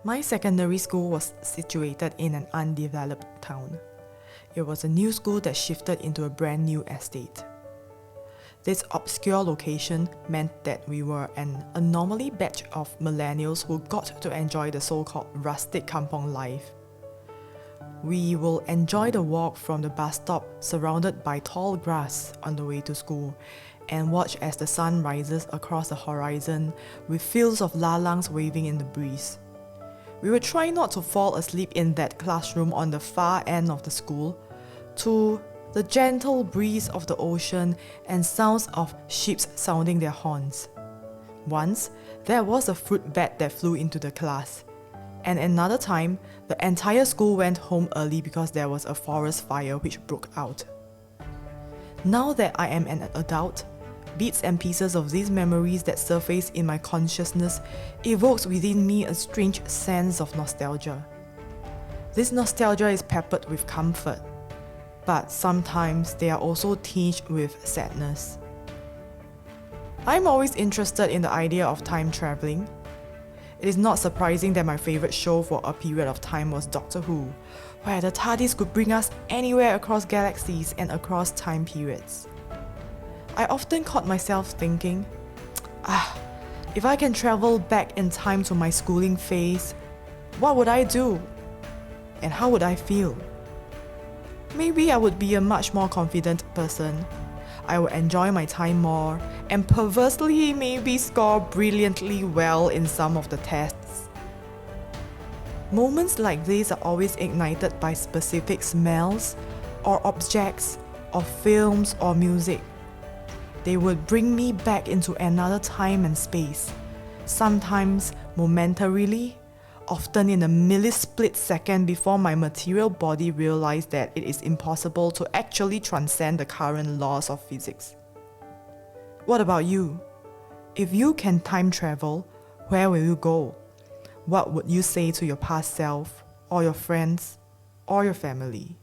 My secondary school was situated in an undeveloped town. It was a new school that shifted into a brand new estate. This obscure location meant that we were an anomaly batch of millennials who got to enjoy the so-called rustic kampong life. We will enjoy the walk from the bus stop surrounded by tall grass on the way to school and watch as the sun rises across the horizon with fields of lalangs waving in the breeze. We would try not to fall asleep in that classroom on the far end of the school, to the gentle breeze of the ocean and sounds of ships sounding their horns. Once, there was a fruit bat that flew into the class, and another time, the entire school went home early because there was a forest fire which broke out. Now that I am an adult, bits and pieces of these memories that surface in my consciousness evokes within me a strange sense of nostalgia. This nostalgia is peppered with comfort, but sometimes they are also tinged with sadness. I'm always interested in the idea of time traveling. It is not surprising that my favorite show for a period of time was Doctor Who, where the TARDIS could bring us anywhere across galaxies and across time periods. I often caught myself thinking, if I can travel back in time to my schooling phase, what would I do? And how would I feel? Maybe I would be a much more confident person. I would enjoy my time more and perversely maybe score brilliantly well in some of the tests. Moments like these are always ignited by specific smells or objects or films or music. They would bring me back into another time and space, sometimes momentarily, often in a milli-split second before my material body realized that it is impossible to actually transcend the current laws of physics. What about you? If you can time travel, where will you go? What would you say to your past self, or your friends, or your family?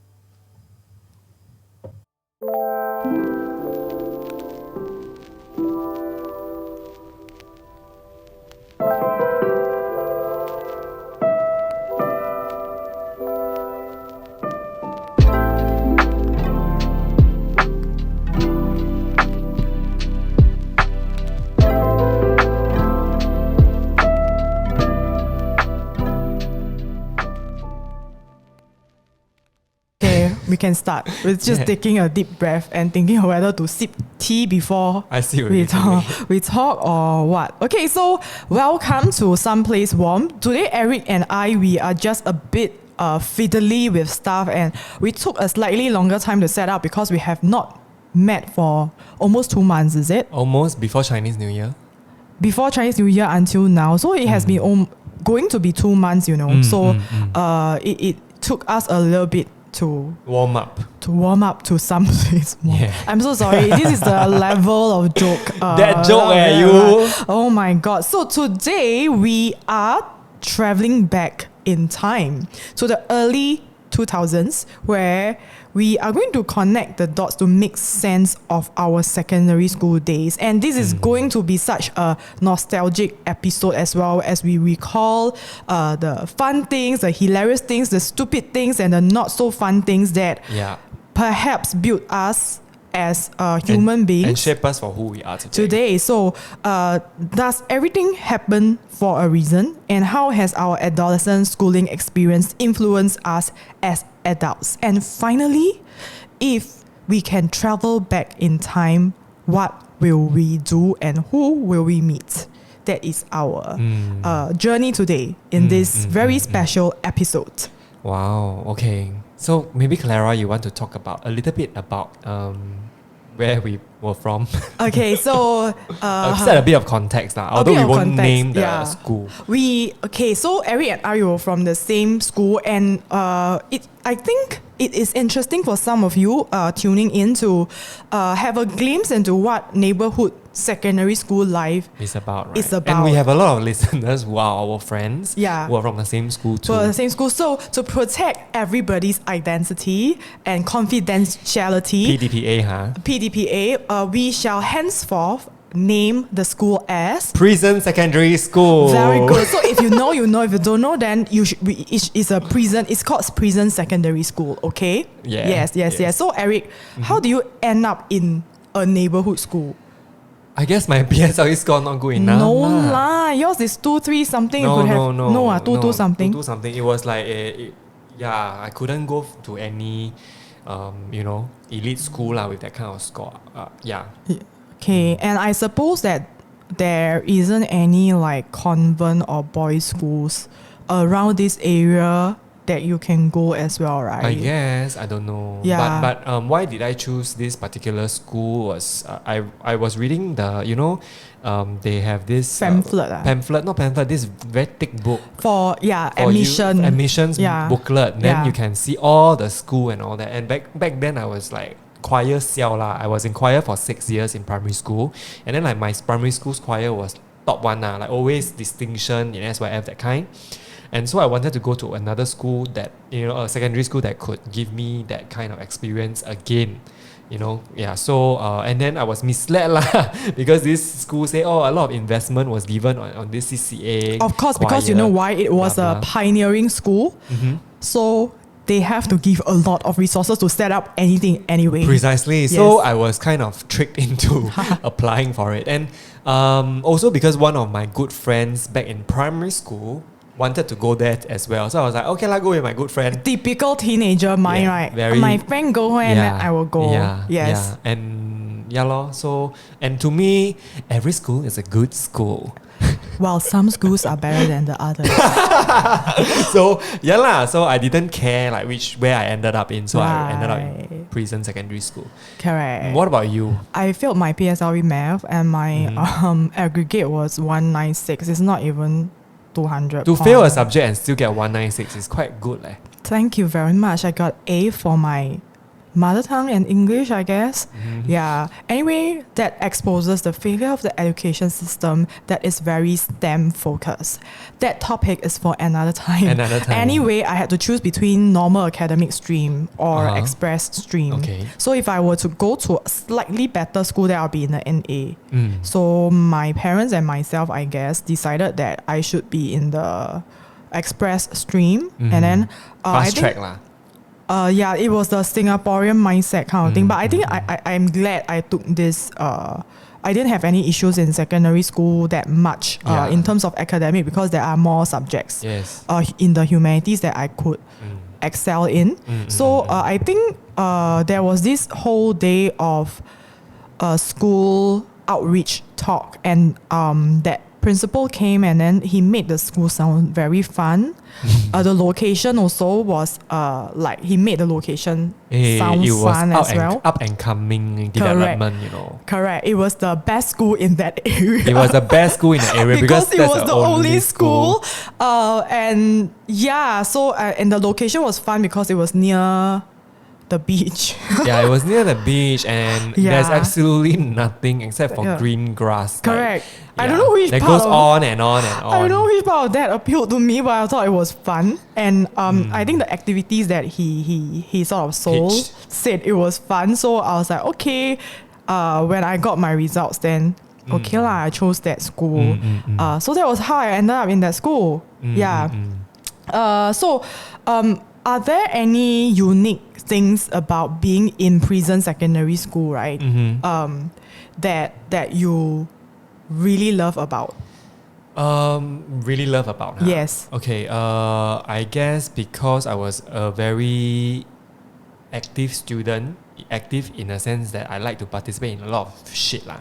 We can start with just taking a deep breath and thinking of whether to sip tea before we talk or what. Okay, so welcome to Someplace Warm. Today, Eric and I, we are just a bit fiddly with stuff, and we took a slightly longer time to set up because we have not met for almost 2 months, is it? Almost before Chinese New Year. Before Chinese New Year until now. So it has been going to be 2 months, you know. It took us a little bit to warm up to Someplace Warm. Yeah. I'm so sorry. This is the level of joke. That joke, you. Oh my god. So today we are traveling back in time to the early 2000s, where we are going to connect the dots to make sense of our secondary school days. And this is going to be such a nostalgic episode, as well as we recall the fun things, the hilarious things, the stupid things, and the not so fun things that perhaps built us as human beings and shape us for who we are today. So does everything happen for a reason, and how has our adolescent schooling experience influenced us as adults? And finally, if we can travel back in time, what will we do and who will we meet? That is our journey today in this very special episode. Wow, okay. So maybe Clara, you want to talk about a little bit about where we were from. Okay, so set a bit of context now, although we won't name the school. So Eric and I were from the same school, and I think it is interesting for some of you tuning in to have a glimpse into what neighborhood secondary school life is about. And we have a lot of listeners who are our friends, who are from the same school too. So to protect everybody's identity and confidentiality, PDPA, we shall henceforth name the school as Prison Secondary School. Very good. So if you know, you know. If you don't know, then you should. It's a prison. It's called Prison Secondary School. Okay. Yeah. Yes. So Eric, how do you end up in a neighborhood school? I guess my PSLE score not good enough. No lah. Yours is 2-3 something. No, you could have no. 2-2 something. 2-2 something. It was like I couldn't go to any elite school with that kind of score. Okay, and I suppose that there isn't any like convent or boys' schools around this area that you can go as well, right? I guess, I don't know. Yeah. But why did I choose this particular school was I was reading the they have this pamphlet, this very thick book for admissions booklet. Then you can see all the school and all that. And back then I was like choir siao lah. I was in choir for 6 years in primary school, and then like my primary school's choir was top one lah, like always distinction in SYF, that kind. And so I wanted to go to another school that, a secondary school that could give me that kind of experience again. So and then I was misled lah because this school say, a lot of investment was given on this CCA. Of course, choir, because you know why? It was a pioneering school. Mm-hmm. So they have to give a lot of resources to set up anything anyway. Precisely. Yes. So I was kind of tricked into applying for it. And also because one of my good friends back in primary school wanted to go there as well. So I was like, okay, I'll go with my good friend. Typical teenager mind, right? My friend go and then I will go. Yeah, yes. Yeah. And so, and to me, every school is a good school. While some schools are better than the others. So I didn't care like where I ended up in. So I ended up in Prison Secondary School. Correct. What about you? I failed my PSLE math and my aggregate was 196. It's not even 200. To fail a subject and still get 196 is quite good. Thank you very much. I got A for my mother tongue and English, I guess. Mm-hmm. Yeah. Anyway, that exposes the failure of the education system that is very STEM focused. That topic is for another time. Anyway, I had to choose between normal academic stream or express stream. Okay. So if I were to go to a slightly better school, then I'll be in the NA. So my parents and myself, I guess, decided that I should be in the express stream. And then fast track lah. It was the Singaporean mindset kind of thing. But I think I'm glad I took this. I didn't have any issues in secondary school that much in terms of academic because there are more subjects in the humanities that I could excel in. So I think there was this whole day of school outreach talk, and that principal came and then he made the school sound very fun. The location also was he made the location sound fun as well. Up and coming development, Correct. It was the best school in that area. It was the best school in the area because it was the only school. And the location was fun because it was near the beach. It was near the beach, and there's absolutely nothing except for green grass. Correct. I don't know which part goes on and on and on. I don't know which part of that appealed to me, but I thought it was fun. And I think the activities that he sort of said it was fun. So I was like, okay. When I got my results, then okay lah, I chose that school. So that was how I ended up in that school. Are there any unique things about being in Prison Secondary School, right? That you really love about? Really love about? Huh? Yes. Okay. I guess because I was a very active student, active in a sense that I like to participate in a lot of shit lah.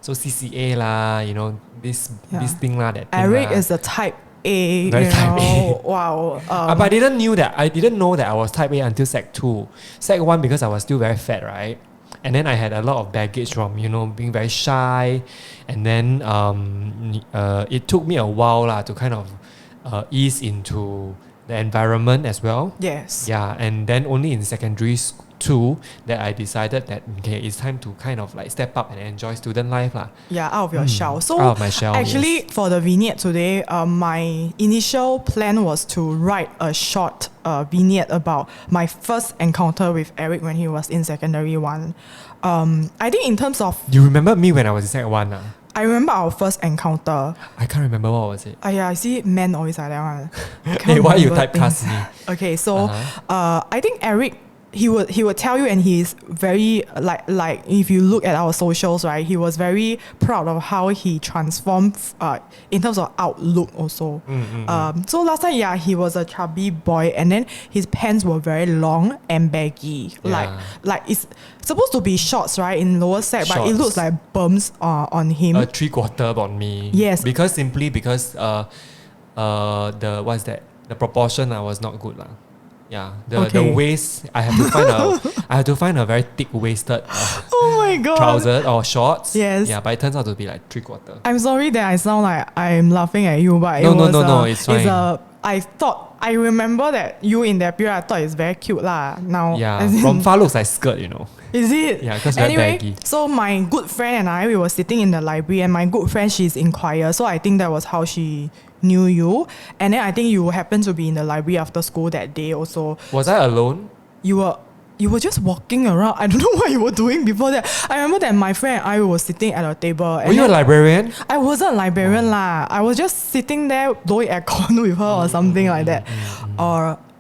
So CCA lah, this thing lah, that thing. Eric is a type A, type A. Wow. But I didn't know that I was type A until Sec 2. Sec 1 because I was still very fat, right? And then I had a lot of baggage from, being very shy. And then it took me a while to kind of ease into the environment as well. Yes. Yeah, and then only in secondary 2 that I decided that it's time to kind of like step up and enjoy student life lah. Yeah, out of your shell. So out of my shell, actually for the vignette today, my initial plan was to write a short vignette about my first encounter with Eric when he was in secondary 1. I think in terms of... You remember me when I was in Sec 1? I remember our first encounter. I can't remember what was it. Yeah, I see men always like that one. Hey, why you typecast me? Okay, so I think Eric, he would tell you, and he's very like if you look at our socials, right, he was very proud of how he transformed in terms of outlook also. So last time, yeah, he was a chubby boy, and then his pants were very long and baggy, like it's supposed to be shorts, right, in lower set, but it looks like bumps on him. A 3/4 on me. Yes, because the what's that? The proportion was not good lah. Yeah, the waist, I have to find a very thick waisted oh my god, trouser or shorts. Yes. Yeah, but it turns out to be like 3/4. I'm sorry that I sound like I'm laughing at you, but no, it's fine. I remember that you in that period, I thought it's very cute lah. Now, yeah, from far looks like skirt, Is it? Yeah, because very baggy. So my good friend and I, we were sitting in the library, and my good friend, she's in choir, so I think that was how she knew you. And then I think you happened to be in the library after school that day also. Was I alone? You were just walking around. I don't know what you were doing before that. I remember that my friend and I were sitting at a table. Were you a librarian? I wasn't a librarian lah. I was just sitting there blowing aircon with her or something like that.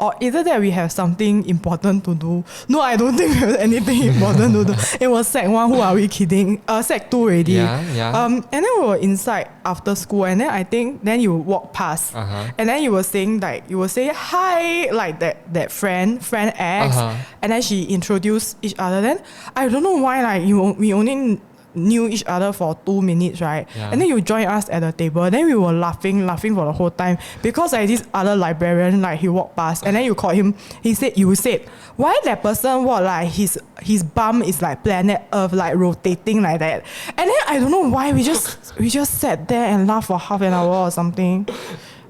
Or either that we have something important to do. No, I don't think we have anything important to do. It was Sec 1, who are we kidding? Sec 2 already. Yeah. And then we were inside after school, and then I think then you walk past, and then you were saying hi, like that friend X, and then she introduced each other. Then I don't know why, like we only knew each other for 2 minutes, right? Yeah. And then you join us at the table. Then we were laughing for the whole time because like this other librarian, like he walked past, and then you called him. You said, why that person walk like his bum is like planet Earth, like rotating like that? And then I don't know why we just sat there and laughed for half an hour or something.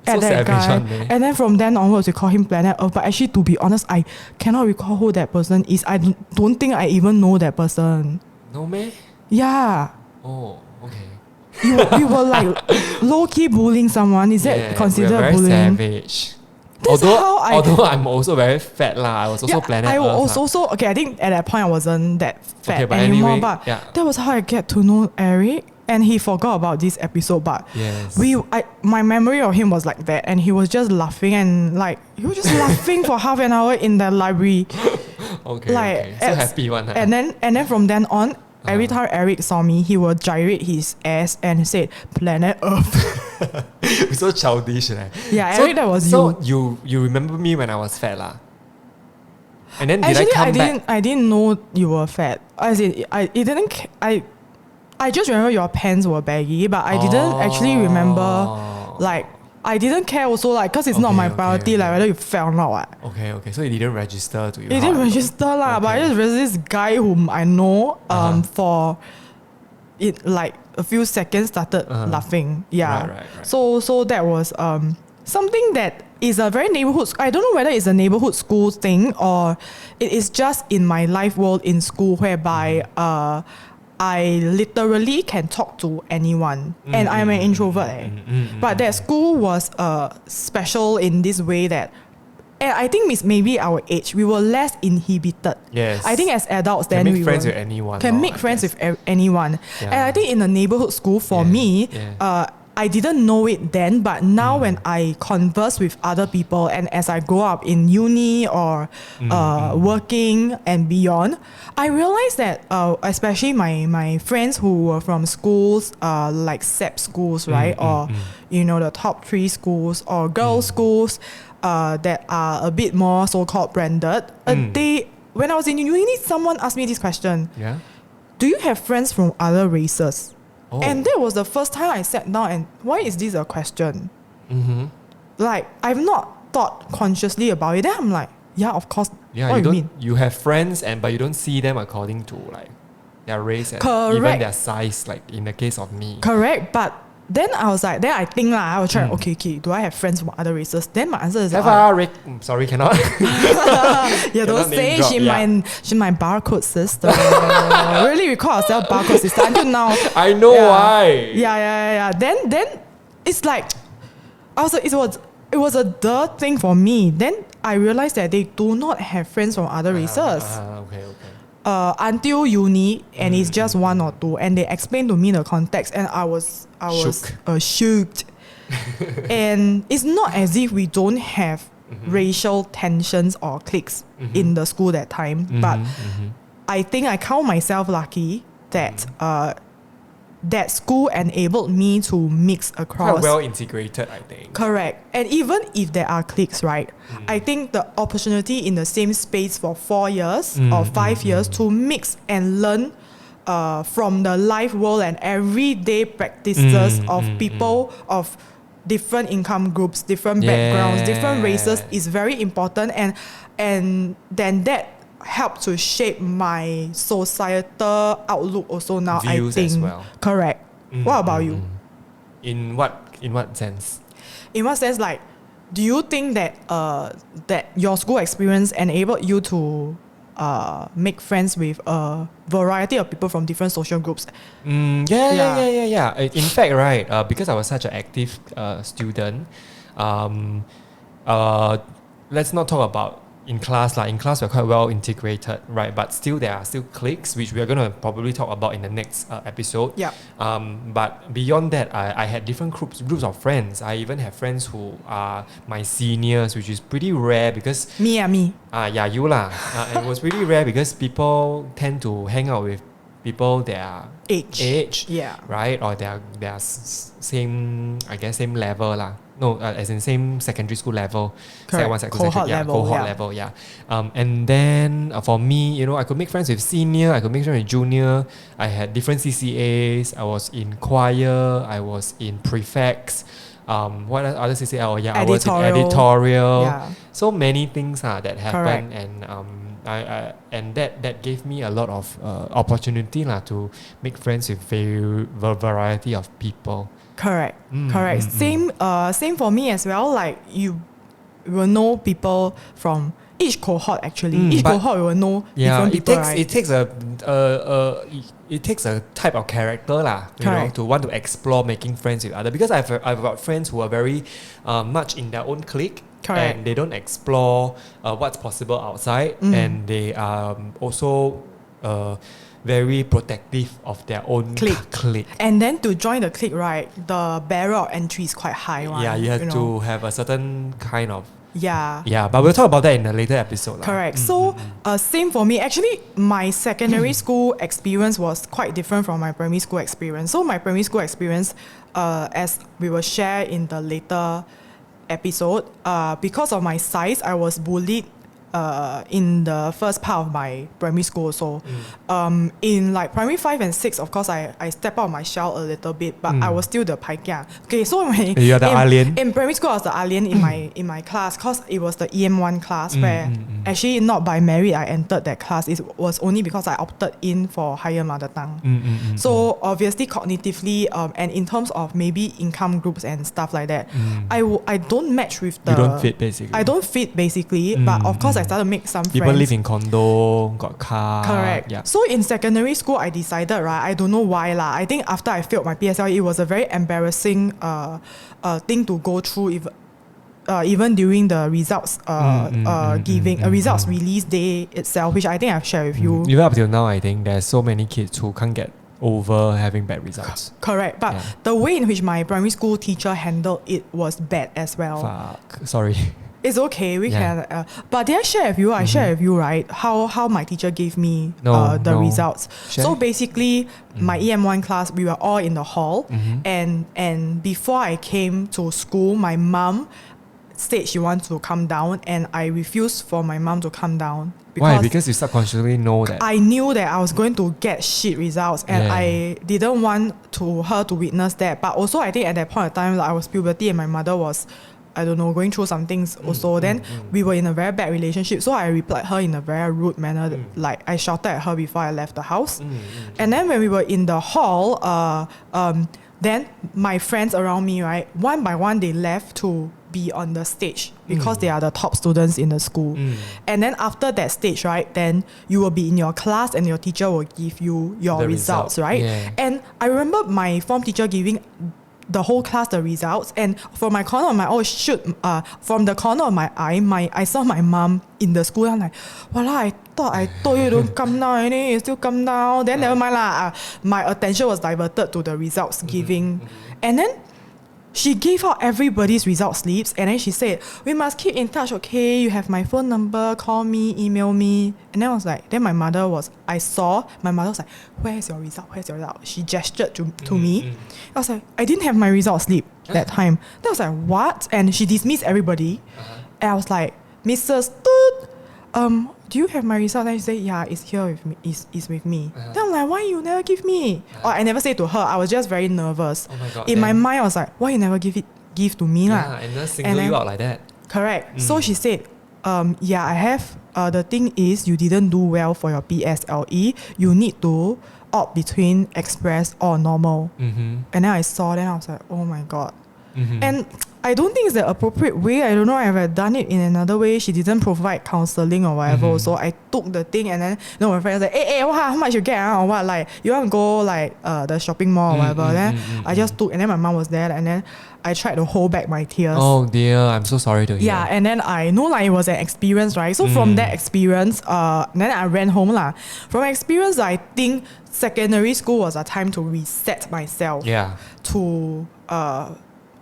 At that guy. And then from then onwards we call him planet Earth. But actually, to be honest, I cannot recall who that person is. I don't think I even know that person. No man. Yeah. Oh, okay. You were like low-key bullying someone. Is that considered very bullying? Savage. That's Although I'm also very fat lah. I was also planet Earth. I was also okay. I think at that point I wasn't that fat anyway, anymore. But that was how I get to know Eric. And he forgot about this episode, but my memory of him was like that, and he was just laughing laughing for half an hour in the library. Okay. So happy one. Huh? And then from then on, every time Eric saw me, he would gyrate his ass and said, "Planet Earth." You're so childish, right? Yeah, Eric, that was you. So you remember me when I was fat lah? And then I didn't know you were fat. I just remember your pants were baggy, but I didn't actually remember, like, I didn't care also, like, because it's not my priority, like, whether you fat or not. Okay, so it didn't register to you. It didn't register lah, but I just realized this guy whom I know for it, like, a few seconds started laughing. Yeah. Right. So that was something that is a very neighborhood. I don't know whether it's a neighborhood school thing or it is just in my life world in school whereby I literally can talk to anyone, and I'm an introvert. But that school was special in this way that, and I think it's maybe our age, we were less inhibited. Yes. I think as adults, can then make friends with anyone. Can make friends with anyone. Yeah. And I think in the neighborhood school, for me, I didn't know it then, but now when I converse with other people and as I grow up in uni or working and beyond, I realized that especially my friends who were from schools like SEP schools, right? Or, the top 3 schools or girls' schools that are a bit more so-called branded. When I was in uni, someone asked me this question. Yeah. Do you have friends from other races? Oh. And that was the first time I sat down and why is this a question? Like, I've not thought consciously about it. Then I'm like, yeah, of course. Yeah, what do you mean? You have friends but you don't see them according to like their race and even their size, like in the case of me. Correct, but then I was like, I think I was trying, okay, do I have friends from other races? Then my answer is sorry, cannot. Yeah, don't say she my barcode sister. Really, we call ourselves barcode sister until now. I know why. Yeah. Then it's like, it was a duh thing for me. Then I realized that they do not have friends from other races. Okay. until uni, and it's just one or two, and they explained to me the context, and I was shocked. And it's not as if we don't have racial tensions or cliques in the school that time, but I think I count myself lucky that that school enabled me to mix across. Quite well integrated, I think. Correct. And even if there are cliques, right, I think the opportunity in the same space for 4 years or 5 years to mix and learn from the life world and everyday practices of people of different income groups, different backgrounds, different races is very important, and then that helped to shape my societal outlook also now. Views I think as well. Correct. What about you? In what sense? In what sense, like, do you think that that your school experience enabled you to make friends with a variety of people from different social groups? Yeah. In fact, right, because I was such an active student, let's not talk about in class. In class, we're quite well integrated, right? But still, there are still cliques, which we are going to probably talk about in the next episode. Yeah. But beyond that, I had different groups of friends. I even have friends who are my seniors, which is pretty rare because... Me. Yeah, you lah. It was pretty rare because people tend to hang out with people their age, yeah, right? Or their same, I guess, same level lah. No, as in same secondary school level. Correct. Cohort level. Yeah. And then for me, I could make friends with senior, I could make friends with junior. I had different CCAs. I was in choir, I was in prefects. What other CCA? Oh yeah, I was in editorial. Yeah. So many things that happened. Correct. And and that gave me a lot of opportunity to make friends with a variety of people. Correct. Same for me as well. Like, you will know people from each cohort actually. Each cohort will know different people. It takes a type of character to want to explore making friends with others, because I've got friends who are very much in their own clique. Correct. And they don't explore what's possible outside, and they are also very protective of their own clique. And then to join the clique, right, the barrier of entry is quite high. Yeah, you have to have a certain kind of... Yeah, but we'll talk about that in a later episode. Correct. So, same for me. Actually, my secondary school experience was quite different from my primary school experience. So, my primary school experience, as we will share in the later episode, because of my size, I was bullied in the first part of my primary school. So in like primary 5 and 6, of course I step out of my shell a little bit, but I was still the pai kia. Okay, so you're the alien. In primary school I was the alien in my class, because it was the EM1 class where actually not by merit I entered that class. It was only because I opted in for higher mother tongue. So obviously cognitively and in terms of maybe income groups and stuff like that, I don't match with the... You don't fit basically. I don't fit basically, but of course I started to make some friends. People live in condo, got car. Correct. Yeah. So in secondary school, I decided, right, I don't know why lah. I think after I failed my PSLE, it was a very embarrassing thing to go through. Even during the results results release day itself, which I think I've shared with you. Even up till now, I think there's so many kids who can't get over having bad results. Correct. But the way in which my primary school teacher handled it was bad as well. Fuck. Sorry. It's okay, we can. But did I share with you? I shared with you, right? How my teacher gave me the results. Share. So basically, my EM1 class, we were all in the hall, and before I came to school, my mom said she wants to come down, and I refused for my mom to come down. Why? Because you subconsciously know that. I knew that I was going to get shit results, and I didn't want her to witness that. But also, I think at that point of time, I was puberty, and my mother was, I don't know, going through some things also. Then we were in a very bad relationship, so I replied her in a very rude manner, like I shouted at her before I left the house. And then when we were in the hall, then my friends around me, right, one by one they left to be on the stage because they are the top students in the school. And then after that stage, right, then you will be in your class and your teacher will give you your results, right? And I remember my form teacher giving the whole class the results, and from my corner of my from the corner of my eye, I saw my mom in the school. I'm like, voila, I thought I told you don't come down, and then you still come down. Then never mind lah. My attention was diverted to the results giving. And then she gave out everybody's result slips, and then she said, we must keep in touch, okay? You have my phone number, call me, email me. And then I was like, then my mother was like, where's your result? She gestured to me. I was like, I didn't have my result slip that time. Then I was like, what? And she dismissed everybody. And I was like, Mrs. Toot, do you have my result? Then she said, yeah, it's here with me. It's with me. Then I'm like, why you never give me? Or I never say to her. I was just very nervous. Oh my God, in my mind, I was like, why you never give to me? Yeah, and then single you out like that. Correct. So she said, yeah, I have. The thing is, you didn't do well for your PSLE. You need to opt between express or normal. And then I saw, then I was like, oh my God. And I don't think it's the appropriate way. I don't know if I've done it in another way. She didn't provide counselling or whatever. So I took the thing, and then my friend was like, hey, how much you get? Or what? Like, you want to go like the shopping mall or whatever? Then I just took, and then my mom was there, and then I tried to hold back my tears. Oh dear, I'm so sorry to hear. Yeah, and then I know like it was an experience, right? So from that experience, then I ran home lah. From experience, I think secondary school was a time to reset myself. Yeah. To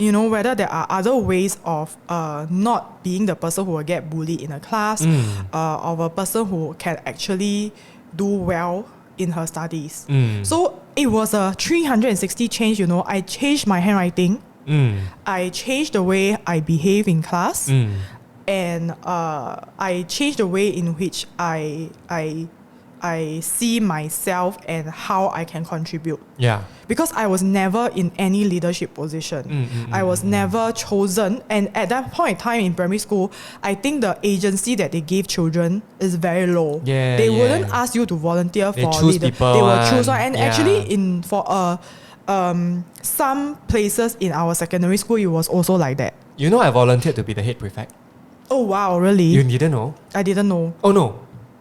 whether there are other ways of not being the person who will get bullied in a class, of a person who can actually do well in her studies. So it was a 360 change. I changed my handwriting. I changed the way I behave in class, and I changed the way in which I see myself and how I can contribute. Yeah. Because I was never in any leadership position. I was never chosen. And at that point in time in primary school, I think the agency that they gave children is very low. They wouldn't ask you to volunteer for leader. They will choose one. And actually for some places in our secondary school, it was also like that. I volunteered to be the head prefect. Oh wow, really? You didn't know? I didn't know. Oh no.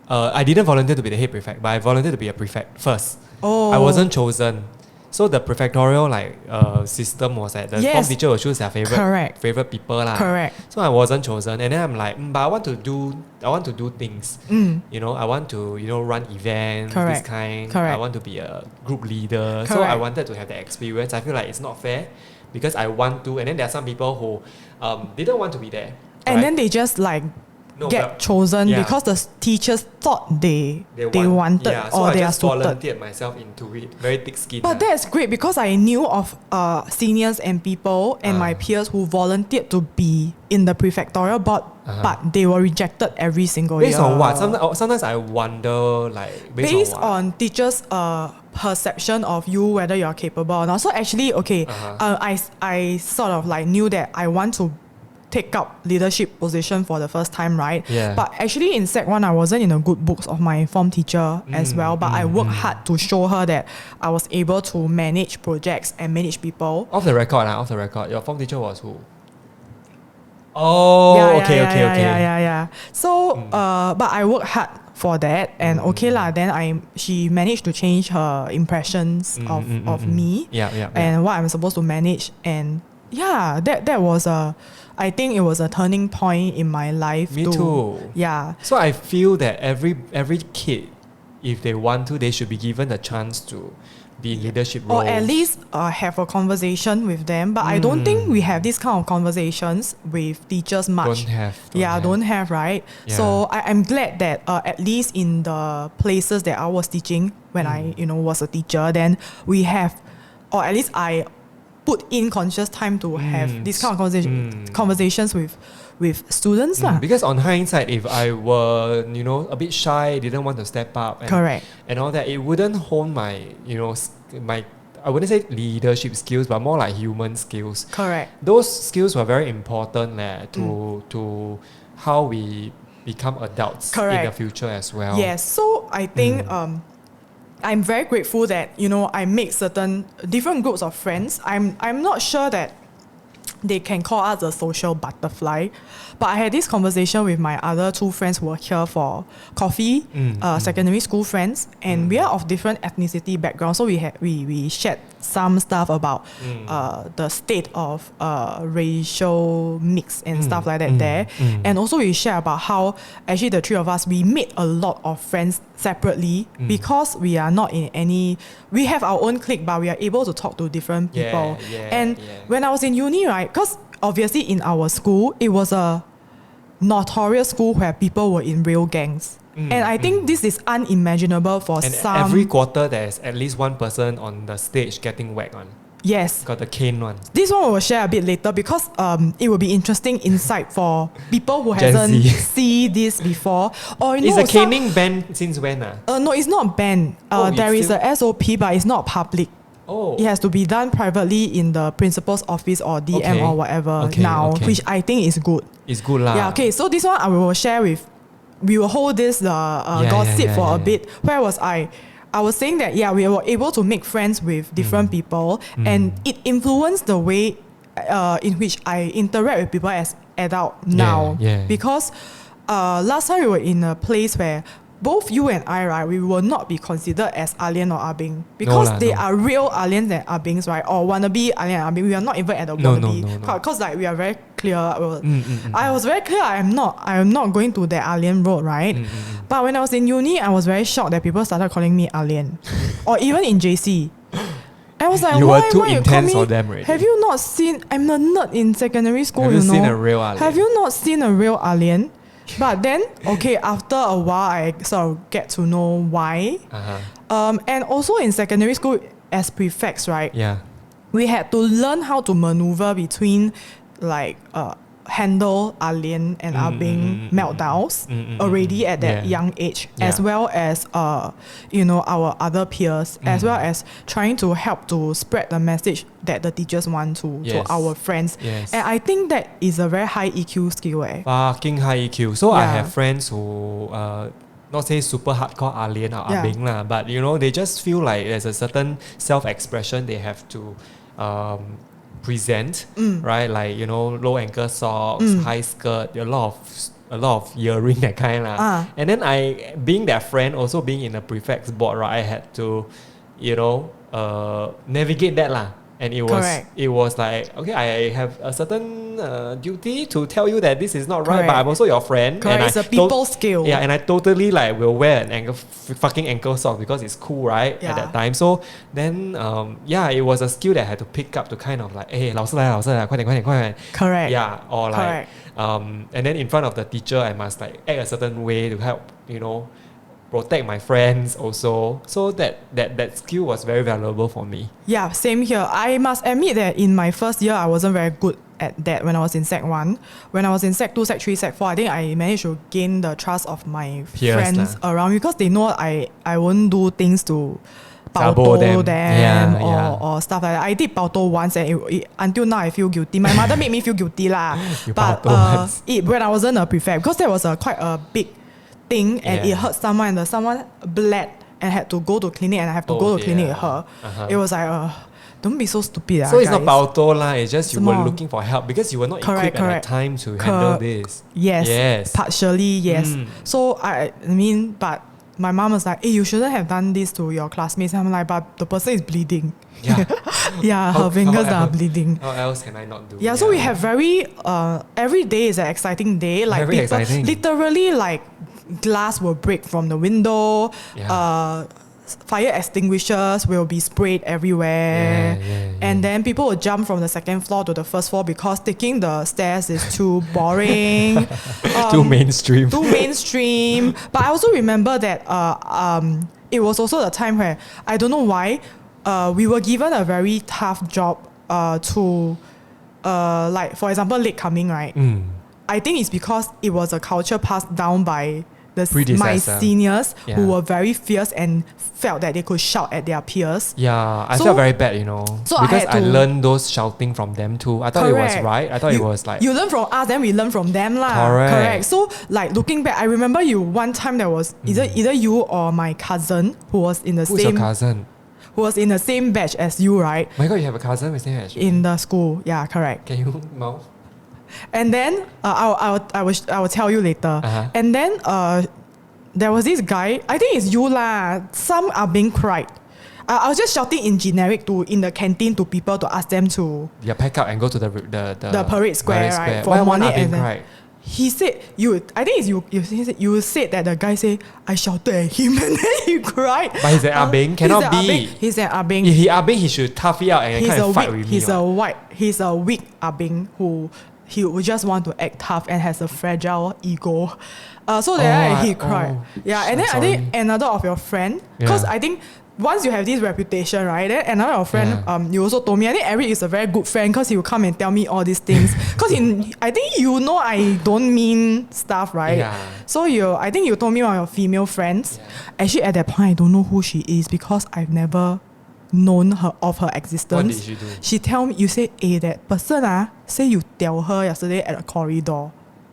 I didn't volunteer to be the head prefect, but I volunteered to be a prefect first. Oh. I wasn't chosen. So the prefectorial system was that the form teacher will choose their favorite people lah. Correct. So I wasn't chosen, and then I'm like, but I want to do things. I want to run events, this kind. I want to be a group leader. So I wanted to have the experience. I feel like it's not fair because I want to, and then there are some people who didn't want to be there. And then they just get chosen because the teachers thought they wanted so or I they just are suited. volunteered myself into it. Very thick skin. But that's great because I knew of seniors and people and my peers who volunteered to be in the prefectorial board, but they were rejected every single year. Based on what? Sometimes I wonder, based on teachers' perception of you, whether you are capable or not. So actually, I sort of knew that I want to take up leadership position for the first time, right? Yeah. But actually in Sec 1, I wasn't in the good books of my form teacher as well. But I worked hard to show her that I was able to manage projects and manage people. Off the record, your form teacher was who? Oh, okay. Yeah. So, but I worked hard for that, and then she managed to change her impressions of me and what I'm supposed to manage, and that was I think it was a turning point in my life. Me too. Yeah. So I feel that every kid, if they want to, they should be given the chance to be in leadership roles. Or at least have a conversation with them. But I don't think we have this kind of conversations with teachers much. Don't have, right? Yeah. So I'm glad that at least in the places that I was teaching when I was a teacher, then we have, or at least I put in conscious time to have this kind of conversations with students. Because on hindsight, if I were, a bit shy, didn't want to step up and all that, it wouldn't hone my, my, I wouldn't say leadership skills, but more like human skills. Correct. Those skills were very important to how we become adults in the future as well. Yes. So I think I'm very grateful that I make certain different groups of friends. I'm not sure that they can call us a social butterfly, but I had this conversation with my other two friends who were here for coffee, secondary school friends, and we are of different ethnicity backgrounds. So we shared some stuff about the state of racial mix and stuff like that there. And also we share about how actually the three of us, we made a lot of friends separately because we are not in any, we have our own clique, but we are able to talk to different people. When I was in uni, right, because obviously in our school, it was a notorious school where people were in real gangs. And I think this is unimaginable for some. Every quarter, there's at least one person on the stage getting whacked on. Yes. Got the cane one. This one we will share a bit later because it will be interesting insight for people who Gen hasn't Z. seen this before. Or Is the caning banned since when? No, it's not banned. There is a SOP, but it's not public. It has to be done privately in the principal's office or DM or whatever which I think is good. It's good lah. Yeah, okay. So this one I will share with, we will hold this gossip for a bit. Where was I? I was saying that, we were able to make friends with different people and it influenced the way in which I interact with people as adult now. Because last time we were in a place where both you and I, right, we will not be considered as alien or abing because they are real aliens and abings, right, or wannabe alien and abing. We are not even at the wannabe because like we are very clear. I was very clear. I am not going to the alien road, right? But when I was in uni, I was very shocked that people started calling me alien, or even in JC. I was like, you why were too intense for them already. Have you not seen? I'm a nerd in secondary school. Have you seen a real alien? Have you not seen a real alien? But then, after a while, I sort of get to know why. And also in secondary school, as prefects, right? We had to learn how to maneuver between, like, handle alien and abing meltdowns already at that young age, as well as our other peers, as well as trying to help to spread the message that the teachers want to our friends. And I think that is a very high EQ skill. Fucking high EQ. So I have friends who not say super hardcore alien or abing lah, but they just feel like there's a certain self-expression they have to present, right? Like low ankle socks, high skirt, a lot of earring, that kind lah. And then I, being their friend, also being in the prefect's board, right, I had to navigate that lah. And it was like, okay, I have a certain duty to tell you that this is not right, but I'm also your friend. And it's a people skill. Yeah, and I totally like will wear an fucking ankle sock because it's cool, right? At that time. So then, it was a skill that I had to pick up to kind of like, hey, 老师来，快点. Correct. Yeah, or like, and then in front of the teacher, I must like act a certain way to help, protect my friends also. So that skill was very valuable for me. Yeah, same here. I must admit that in my first year, I wasn't very good at that when I was in Sec 1. When I was in Sec 2, Sec 3, Sec 4, I think I managed to gain the trust of my friends around because they know I won't do things to Pauto them or stuff like that. I did Pauto once and until now I feel guilty. My mother made me feel guilty lah. But when I wasn't a prefect, because that was quite a big thing and it hurt someone and someone bled and had to go to clinic and I have to go to clinic with her. It was like, don't be so stupid. So it's not Pauto lah, it's just you were looking for help because you were not equipped at the time to handle this. Yes. Partially, yes. So I mean, but my mom was like, hey, you shouldn't have done this to your classmates. I'm like, but the person is bleeding. Her fingers are bleeding. How else can I not do? So we have every day is an exciting day. Like very exciting. Literally like glass will break from the window. Fire extinguishers will be sprayed everywhere. And then people will jump from the second floor to the first floor because taking the stairs is too boring. Too mainstream. But I also remember that it was also the time where, I don't know why, we were given a very tough job to, like, for example, late coming, right? I think it's because it was a culture passed down by my seniors who were very fierce and felt that they could shout at their peers. I felt very bad, So because I learned those shouting from them too. I thought it was right. I thought it was like, you learn from us, then we learn from them lah. Correct. So like looking back, I remember one time there was either you or my cousin who was in the Who's your cousin? Who was in the same batch as you, right? My God, you have a cousin with the same batch? In the school, correct. Can you mouth? And then I will tell you later. And then there was this guy, I think it's you lah. Some are being cried. I was just shouting in generic in the canteen to people to ask them to pack up and go to the parade square, right? Why For one morning Abing exam. cried? He said you said that the guy said I shouted at him and then he cried. But he's an Abing, cannot be. He's an Abing. If he Abing, he should tough it out and kind of fight with me. He's a weak Abing who he would just want to act tough and has a fragile ego. So then he cried. And then I think another of your friend, because I think once you have this reputation, right, then another of your friend, you also told me, I think Eric is a very good friend because he will come and tell me all these things. Because I think I don't mean stuff, right? Yeah. So I think you told me one of your female friends. Actually, at that point, I don't know who she is because I've never known her of her existence. What did she do? She tell me, you say, that person say you tell her yesterday at a corridor.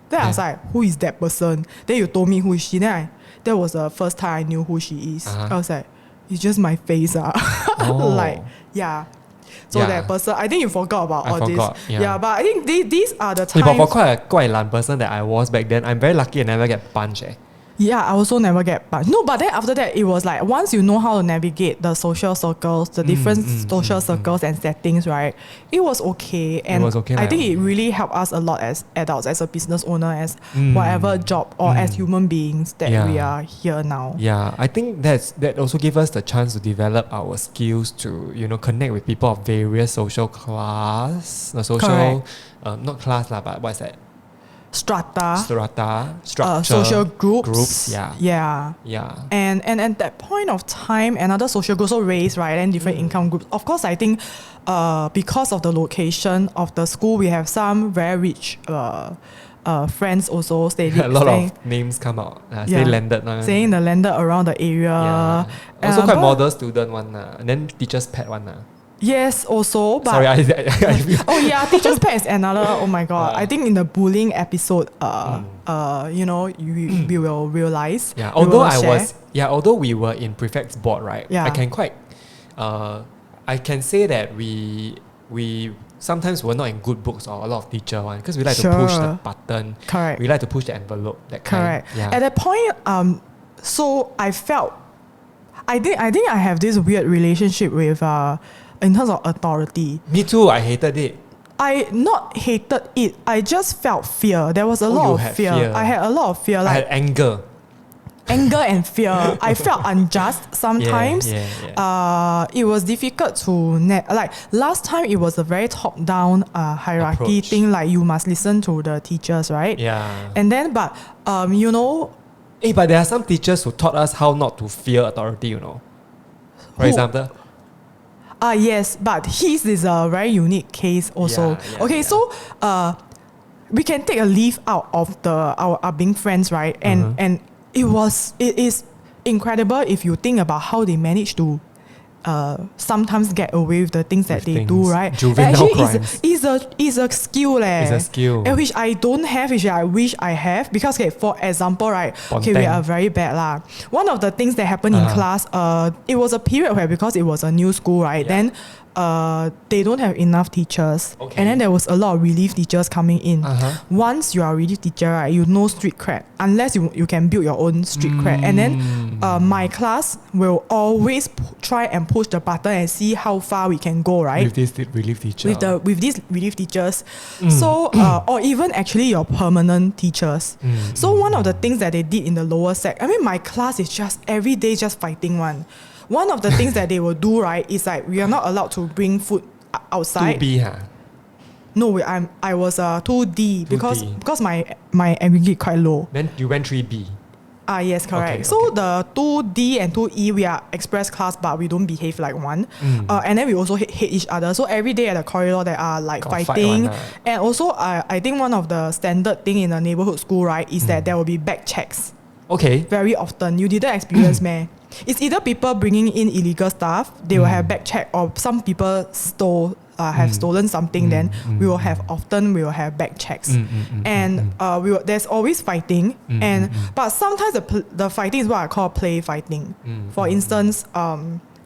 Then I was like, who is that person? Then you told me who is she. Then that was the first time I knew who she is. I was like, it's just my face. So that person, I think you forgot about all this. Yeah, but I think these are the times. But for quite a land person that I was back then, I'm very lucky I never get punched. Yeah, I also never get punched. No, but then after that, it was like once you know how to navigate the social circles, the different social circles and settings, right? It was okay. And I think it really helped us a lot as adults, as a business owner, as whatever job or as human beings that we are here now. Yeah, I think that also gave us the chance to develop our skills to, connect with people of various social class, not class lah, but what's that? Strata, structure, social groups. Yeah. And at that point of time, another social group, so race, right, and different income groups. Of course, I think because of the location of the school, we have some very rich friends also staying. A lot of names come out. Staying the landed around the area. Yeah. Also quite model student one, and then teacher's pet one. Yes, also. But sorry, teacher's pet is another. Oh my god! I think in the bullying episode, we will realize. Yeah, although we were in prefect's board, right? Yeah. I can say that we sometimes we're not in good books or a lot of teacher one because we like to push the button. Correct. We like to push the envelope. That Correct. Kind. Yeah. At that point, so I felt. I think I have this weird relationship with in terms of authority. Me too. I hated it. I not hated it. I just felt fear. There was a lot of fear. I had a lot of fear. I had anger. Anger and fear. I felt unjust sometimes. It was difficult to last time it was a very top-down hierarchy thing. Like you must listen to the teachers, right? Yeah. And then, but but there are some teachers who taught us how not to fear authority. For example. Yes, but his is a very unique case also. So we can take a leaf out of our Abing friends, right? And it is incredible if you think about how they managed to sometimes get away with the things that they do, right? Juvenile crimes. It's a skill. It's a skill. Which I don't have, which I wish I have. Because, for example, right, we are very bad lah. One of the things that happened in class, it was a period where because it was a new school, right, then they don't have enough teachers. And then there was a lot of relief teachers coming in. Once you are a relief teacher, right, you know street cred. Unless you can build your own street cred. And then my class will always try and push the button and see how far we can go, right? With this relief teacher. With these relief teachers. So, or even actually your permanent teachers. So one of the things that they did in the lower sec, my class is just every day just fighting one. One of the things that they will do, right, is like we are not allowed to bring food outside. 2B, huh? No, I was 2D because my aggregate quite low. Then you went 3B. Yes, correct. So the 2D and 2E, we are express class, but we don't behave like one. And then we also hate each other. So every day at the corridor, there are like fighting. And also, I think one of the standard thing in a neighborhood school, right, is that there will be back checks. Okay. Very often. You didn't experience, man. It's either people bringing in illegal stuff, they will have back check, or some people have stolen something, then we will have back checks. And there's always fighting. But sometimes the fighting is what I call play fighting. For instance,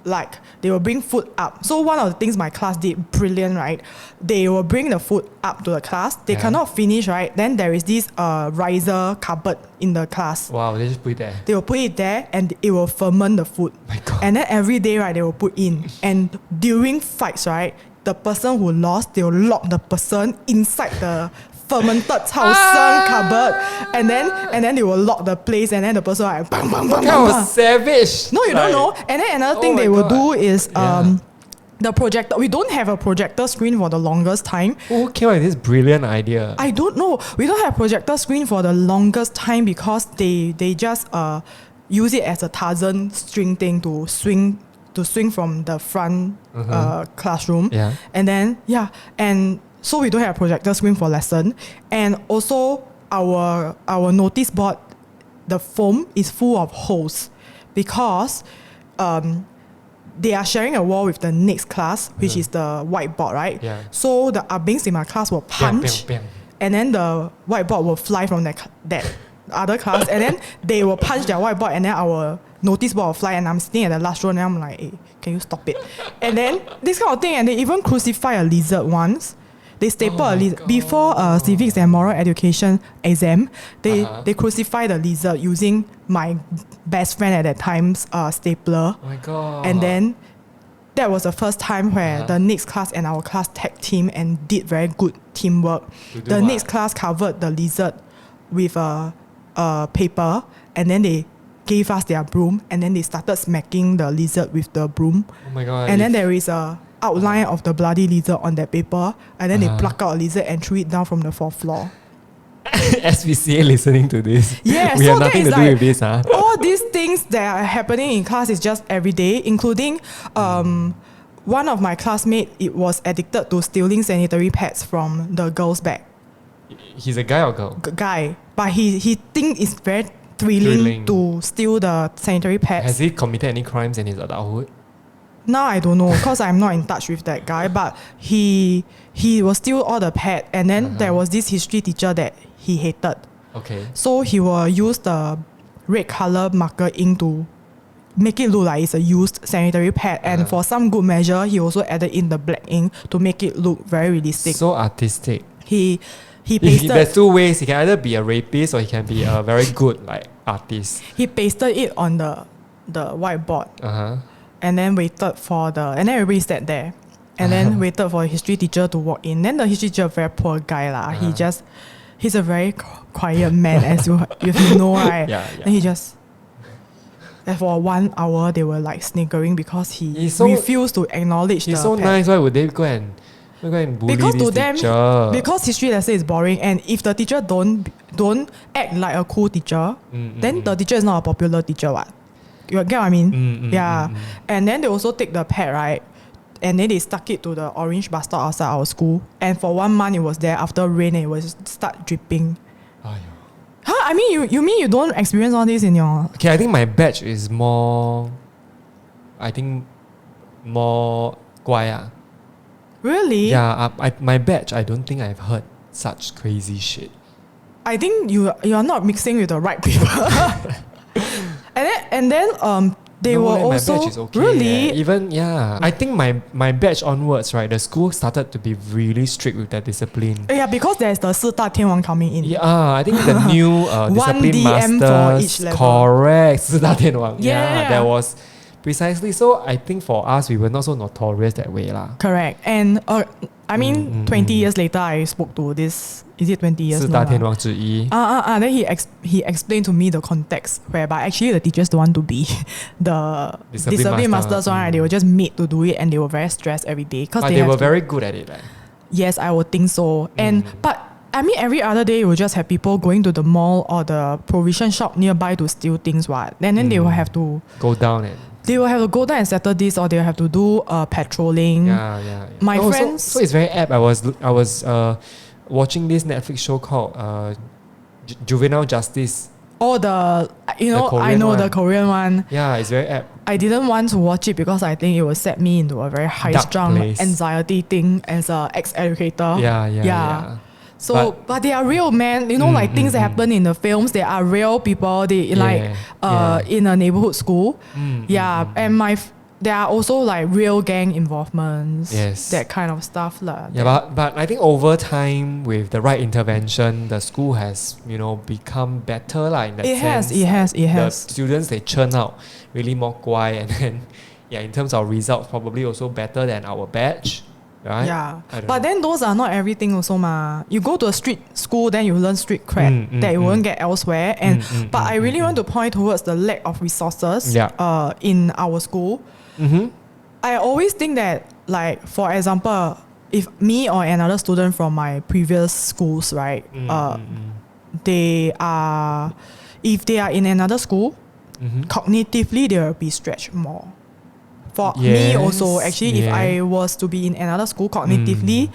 like they will bring food up. So one of the things my class did brilliant, right? They will bring the food up to the class. They cannot finish, right? Then there is this riser cupboard in the class. Wow, they just put it there. They will put it there and it will ferment the food. My God. And then every day, right, they will put in. And during fights, right, the person who lost, they will lock the person inside the fermented 超生 cupboard, and then they will lock the place, and then the person will like bang bang bang. That was savage. No, you don't know. And then another thing they will do is the projector. We don't have a projector screen for the longest time. Who came up with this brilliant idea? I don't know. We don't have projector screen for the longest time because they just use it as a Tarzan string thing to swing from the front classroom. Yeah. And then and so we don't have a projector screen for lesson. And also our notice board, the foam is full of holes because they are sharing a wall with the next class, which is the whiteboard, right? Yeah. So the abings in my class will punch, and then the whiteboard will fly from that other class, and then they will punch their whiteboard, and then our notice board will fly, and I'm sitting at the last row, and I'm like, hey, can you stop it? And then this kind of thing, and they even crucify a lizard once. They staple a lizard before civics and moral education exam. They crucify the lizard using my best friend at that time's stapler. Oh my God. And then that was the first time where the next class and our class tag team and did very good teamwork. The next class covered the lizard with a paper, and then they gave us their broom, and then they started smacking the lizard with the broom. Oh my God. And then there is a outline of the bloody lizard on that paper, and then they pluck out a lizard and threw it down from the 4th floor. SPCA listening to this. Yeah, we so have nothing to do with this, huh? All these things that are happening in class is just every day, including one of my classmates, it was addicted to stealing sanitary pads from the girls' bag. He's a guy or girl? Guy. But he think it's very thrilling to steal the sanitary pads. Has he committed any crimes in his adulthood? Now I don't know because I'm not in touch with that guy, but he will steal all the pad, and then there was this history teacher that he hated. Okay. So he will use the red color marker ink to make it look like it's a used sanitary pad, and for some good measure he also added in the black ink to make it look very realistic. So artistic. He pasted. There's two ways. He can either be a rapist or he can be a very good artist. He pasted it on the whiteboard. And then waited for and then everybody sat there. And then waited for the history teacher to walk in. Then the history teacher, very poor guy lah. He's a very quiet man, as you know, right? Yeah. Then he just, and for 1 hour they were like sniggering because he refused to acknowledge He's the so pet. nice. Why would they go and bully Because this to them, teacher? because history lesson is boring, and if the teacher don't act like a cool teacher, then the teacher is not a popular teacher, what? You get what I mean? And then they also take the pad, right? And then they stuck it to the orange bus stop outside our school. And for 1 month it was there. After rain, it was start dripping. Huh? I mean, you mean you don't experience all this in your... Okay, I think my batch is more... more 乖啊. Really? Yeah, my batch, I don't think I've heard such crazy shit. I think you're not mixing with the right people. And then they were also... My batch is okay. Really? Even, I think my batch onwards, right, the school started to be really strict with their discipline. Yeah, because there's the 四大天王 coming in. Yeah, I think the new discipline DM for each masters, level. correct, 四大天王. Yeah. That was precisely. So I think for us, we were not so notorious that way lah. Correct. And 20 years later, I spoke to this. Is it 20 years? 四大天王之一. Then he explained to me the context whereby actually the teachers don't want to be the discipline masters one, right? They were just made to do it, and they were very stressed every day because they were very good at it. Yes, I would think so. But I mean, every other day you will just have people going to the mall or the provision shop nearby to steal things, what? And then they will have to go down and... They will have to go down and settle this, or they will have to do patrolling. Yeah. My friends... So it's very apt. I was watching this Netflix show called Juvenile Justice. Oh, I know one. the Korean one. Yeah, it's very apt. I didn't want to watch it because I think it would set me into a very high-strung anxiety thing as an ex-educator. Yeah. So, but they are real, man. Like things that happen in the films, they are real people. They in a neighborhood school. And there are also like real gang involvements, Yes. that kind of stuff lah. Yeah, but I think over time, with the right intervention, the school has, become better lah in that sense. It has. The students, they churn out really more guai, and then, in terms of results, probably also better than our batch, right? Yeah, I don't but know. then those are not everything also ma. You go to a street school, then you learn street cred that you won't get elsewhere. And but I really want to point towards the lack of resources in our school. I always think that, like, for example, if me or another student from my previous schools, right, if they are in another school, cognitively they will be stretched more. For me also, actually, if I was to be in another school, cognitively,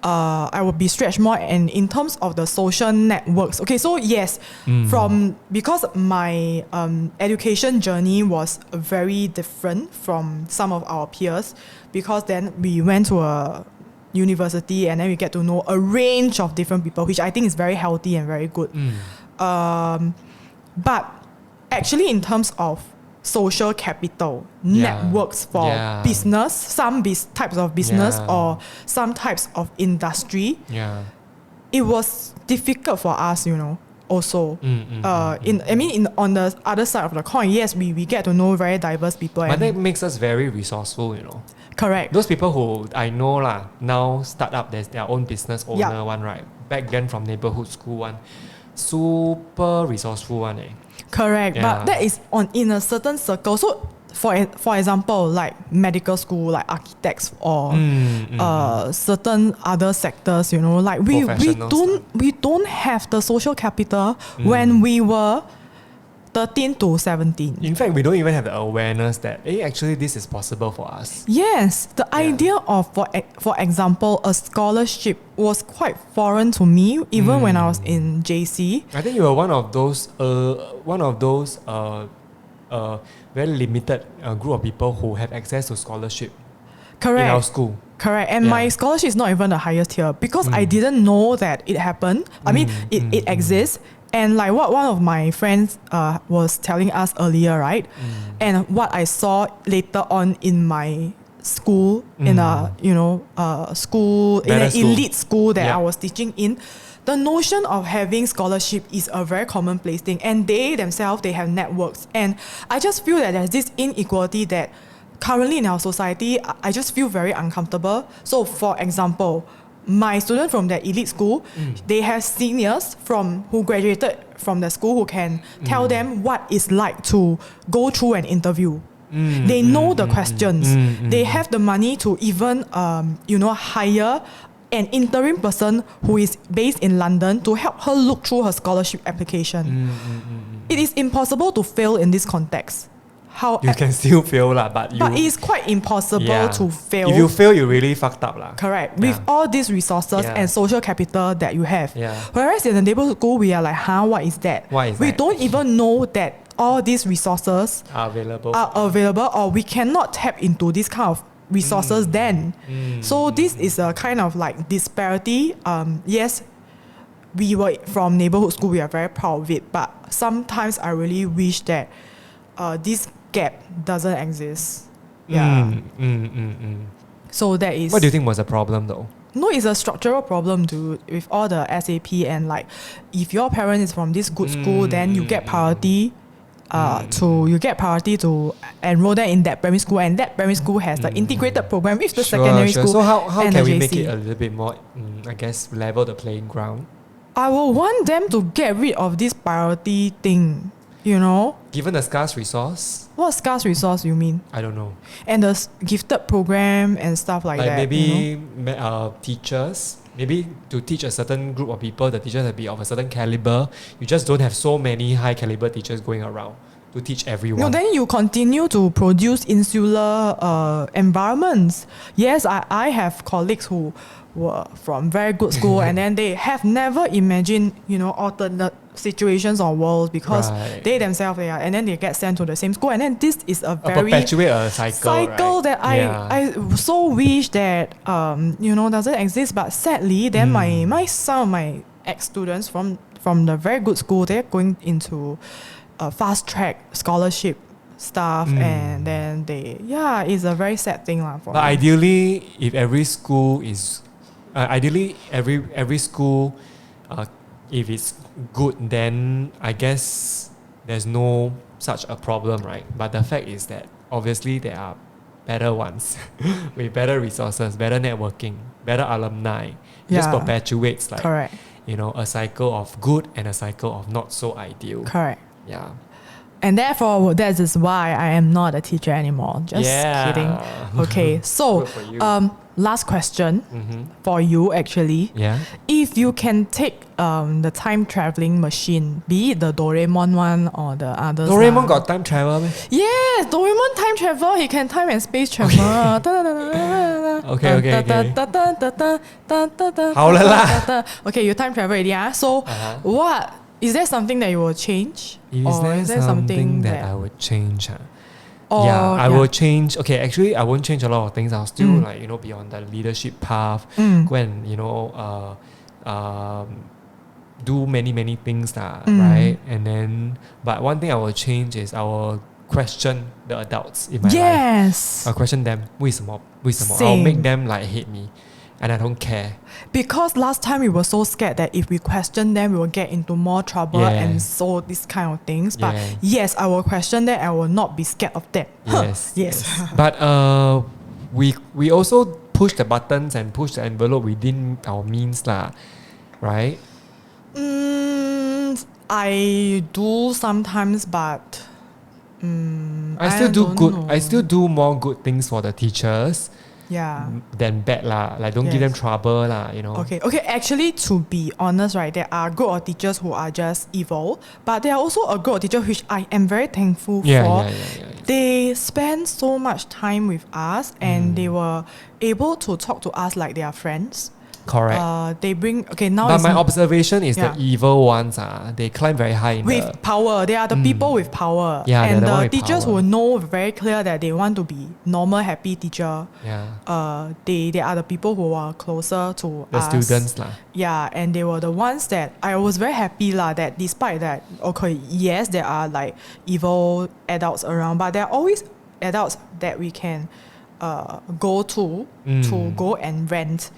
I would be stretched more. And in terms of the social networks, okay, so yes, because my education journey was very different from some of our peers, because then we went to a university and then we get to know a range of different people, which I think is very healthy and very good. But actually, in terms of social capital, networks for business, some types of business or some types of industry, it was difficult for us, also. On the other side of the coin, yes, we get to know very diverse people. But that makes us very resourceful, Correct. Those people who I know lah, now start up their own business owner one, right? Back then from neighborhood school one, super resourceful one. Correct, but that is in a certain circle. So, for example, like medical school, like architects or certain other sectors, like we don't have the social capital when we were 13 to 17. In fact, we don't even have the awareness that actually this is possible for us. Yes, the idea of, for example, a scholarship was quite foreign to me even when I was in JC. I think you were one of those very limited group of people who have access to scholarship. Correct. In our school. Correct. And my scholarship is not even the highest tier because I didn't know that it happened. I mean, it exists. And like what one of my friends was telling us earlier, right? And what I saw later on in my school, in a school, in an elite school that I was teaching in, the notion of having scholarship is a very commonplace thing. And they themselves, they have networks. And I just feel that there's this inequality that currently in our society, I just feel very uncomfortable. So for example, my student from that elite school, they have seniors who graduated from the school who can tell them what it's like to go through an interview. They know the questions. They have the money to even, hire an interim person who is based in London to help her look through her scholarship application. It is impossible to fail in this context. You can still fail lah, but it's quite impossible to fail. If you fail, you really fucked up lah. Correct. With all these resources and social capital that you have. Whereas in the neighborhood school, we are like, what is that? We don't even know that all these resources are available, or we cannot tap into this kind of resources then. So this is a kind of like disparity. Yes, we were from neighborhood school, we are very proud of it, but sometimes I really wish that this gap doesn't exist. So that is... What do you think was the problem though? No, it's a structural problem, dude, with all the SAP and like, if your parent is from this good school, then you get priority to enroll them in that primary school, and that primary school has the integrated program with the secondary school. So how and can the we JC. make it a little bit more, level the playing ground? I will want them to get rid of this priority thing, Given the scarce resource? What scarce resource you mean? I don't know. And the gifted program and stuff like that. Maybe teachers, maybe to teach a certain group of people, the teachers have to be of a certain caliber. You just don't have so many high caliber teachers going around to teach everyone. No, then you continue to produce insular environments. Yes, I have colleagues who were from very good school and then they have never imagined, alternate situations or worlds because they themselves are, and then they get sent to the same school, and then this is a very perpetuate a cycle that I so wish that doesn't exist. But sadly, then some of my ex-students from the very good school, they're going into a fast track scholarship stuff, and then it's a very sad thing lah for But me. ideally, if every school is, every school, if it's good, then I guess there's no such a problem, right? But the fact is that obviously there are better ones with better resources, better networking, better alumni. It just perpetuates like Correct. a cycle of good and a cycle of not so ideal. Correct. Yeah. And therefore, that is why I am not a teacher anymore. Just kidding. Okay, so Good for you. last question for you actually. Yeah. If you can take the time traveling machine, be it the Doraemon one or the others. Doraemon got time travel, man. Yes, Doraemon time travel. He can time and space travel. Okay. 好了啦。 Okay, you time travel already. So what is there something that you will change? Is there something that I would change? Or, I will change. Okay, actually, I won't change a lot of things. I'll still be on the leadership path. Go and do many things, right? And then, but one thing I will change is I will question the adults in my life. I'll question them. 为什么? I'll make them like hate me, and I don't care. Because last time we were so scared that if we question them, we will get into more trouble and so this kind of things. But yes, I will question them. I will not be scared of them. Yes. But we also push the buttons and push the envelope within our means lah, right? I do sometimes, but I still do more good things for the teachers. Than bad lah. Like don't give them trouble lah, Okay, actually to be honest, right, there are group of teachers who are just evil, but there are also a group of teachers which I am very thankful for. They spend so much time with us and they were able to talk to us like they are friends. Correct. They bring now. But my observation is the evil ones they climb very high with power. They are the people with power. And the teachers who know very clear that they want to be normal, happy teacher. They are the people who are closer to the us. students lah. And they were the ones that I was very happy lah. That despite that, yes, there are like evil adults around, but there are always adults that we can go to go and rent.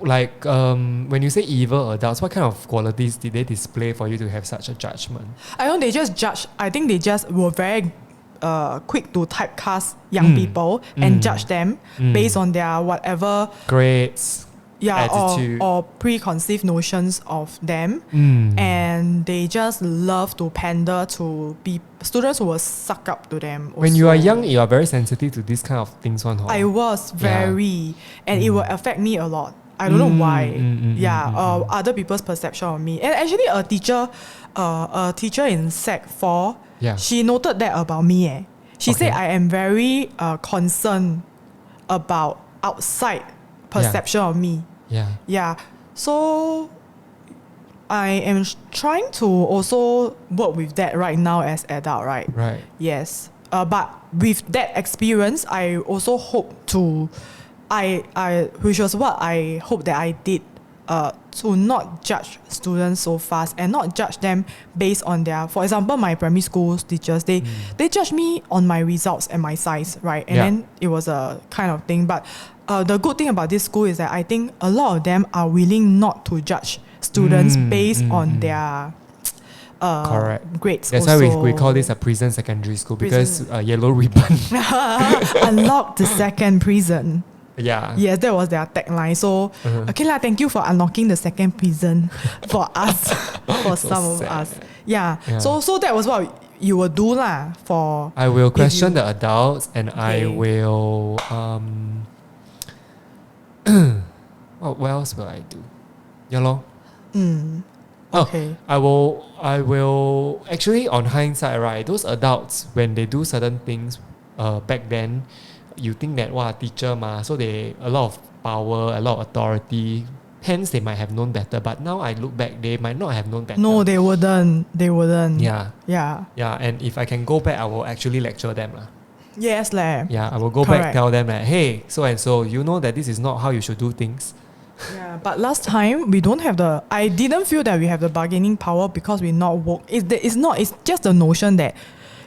Like when you say evil adults, what kind of qualities did they display for you to have such a judgment? I know they just judge. I think they just were very quick to typecast young people and judge them based on their whatever grades, attitude, or preconceived notions of them. And they just love to pander to students who will suck up to them also. When you are young, you are very sensitive to these kind of things. I was very, and it will affect me a lot. I don't know why. Other people's perception of me. And actually a teacher in Sec 4, she noted that about me. She said I am very concerned about outside perception of me. So I am trying to also work with that right now as adult, right? Yes. But with that experience, I also hope to which was what I hope that I did, to not judge students so fast and not judge them based on for example, my primary school teachers, they judge me on my results and my size, right? And then it was a kind of thing. But the good thing about this school is that I think a lot of them are willing not to judge students based on their correct grades. That's why we call this a prison secondary school, because yellow ribbon. Unlock the second prison. Yes, that was their tagline. So thank you for unlocking the second prison for us, for some of us. So that was what you will do lah. I will question the adults, and I will what else will I do? I will actually, on hindsight, right, those adults, when they do certain things back then, you think that teacher ma, so they a lot of power, a lot of authority, hence they might have known better. But now I look back, they might not have known better. No, they wouldn't. And if I can go back, I will actually lecture them lah. Yes I will go back, tell them that, hey, so and so, you know that this is not how you should do things. Yeah, but last time we don't have the. I didn't feel that we have the bargaining power because we not woke. It's not. It's just the notion that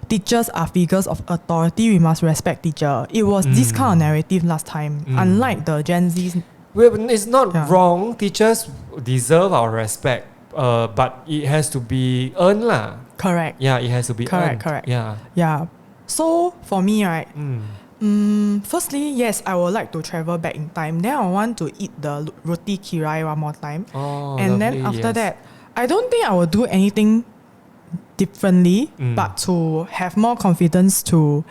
teachers are figures of authority. We must respect teacher. It was this kind of narrative last time. Unlike the Gen Z's. Well, it's not wrong. Teachers deserve our respect. But it has to be earned lah. Correct. Yeah, it has to be earned. Correct. Yeah. Yeah. So for me, right. Firstly, yes, I would like to travel back in time. Then I want to eat the roti kirai one more time. Oh, and lovely, then after that, I don't think I will do anything differently, but to have more confidence to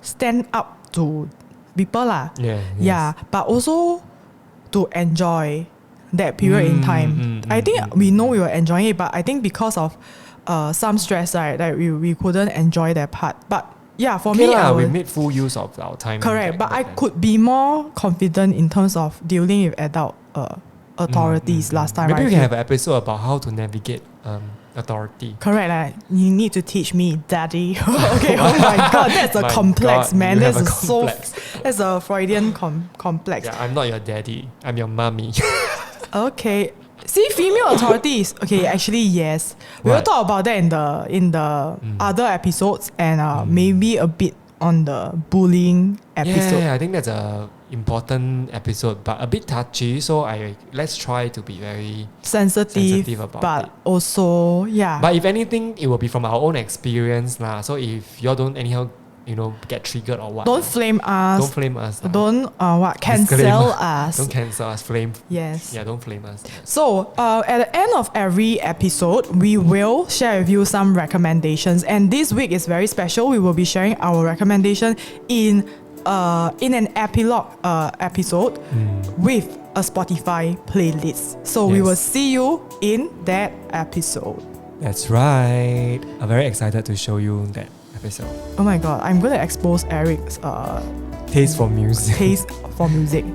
stand up to people lah. Yeah, but also to enjoy that period in time. I think we know we were enjoying it, but I think because of some stress, right, that we couldn't enjoy that part. But yeah, for me, we made full use of our time. Correct, but I could be more confident in terms of dealing with adult authorities last time. Maybe we can have an episode about how to navigate authority. Correct, you need to teach me, daddy. Okay, oh my god, that's a complex, man. That's a Freudian complex. Yeah, I'm not your daddy. I'm your mommy. Okay. See, female authorities. Okay, actually, yes. We will talk about that in the other episodes and maybe a bit on the bullying episode. Yeah, I think that's a important episode, but a bit touchy. So let's try to be very sensitive about but it. Also, yeah. But if anything, it will be from our own experience lah. So if y'all don't anyhow, get triggered or what, don't flame us. Don't flame us. Don't cancel us. Don't cancel us. Flame. Yes. Yeah, don't flame us. So at the end of every episode, we will share with you some recommendations. And this week is very special. We will be sharing our recommendation in an epilogue episode with a Spotify playlist. So we will see you in that episode. That's right. I'm very excited to show you that episode. Oh my god, I'm going to expose Eric's taste for music.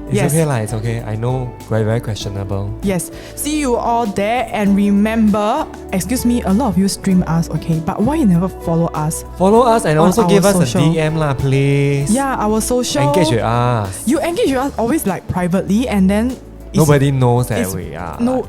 Yes. Okay lah, it's okay. I know very, very questionable. Yes. See you all there, and remember, excuse me, a lot of you stream us, okay? But why you never follow us? Follow us and also give us social. a DM lah, please. Yeah, our social. Engage with us. You engage with us always like privately, and then nobody knows that we are. No,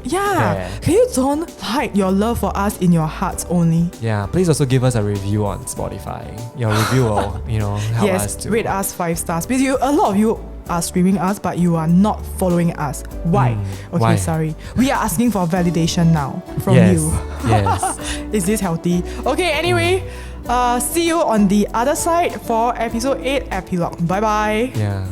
Can you don't hide your love for us in your hearts only? Yeah, please also give us a review on Spotify. Your review will, help us to rate us 5 stars. Because a lot of you are streaming us, but you are not following us. Why? Why? Sorry. We are asking for validation now from you. Yes. Is this healthy? Okay, anyway, see you on the other side for episode 8 epilogue. Bye bye. Yeah.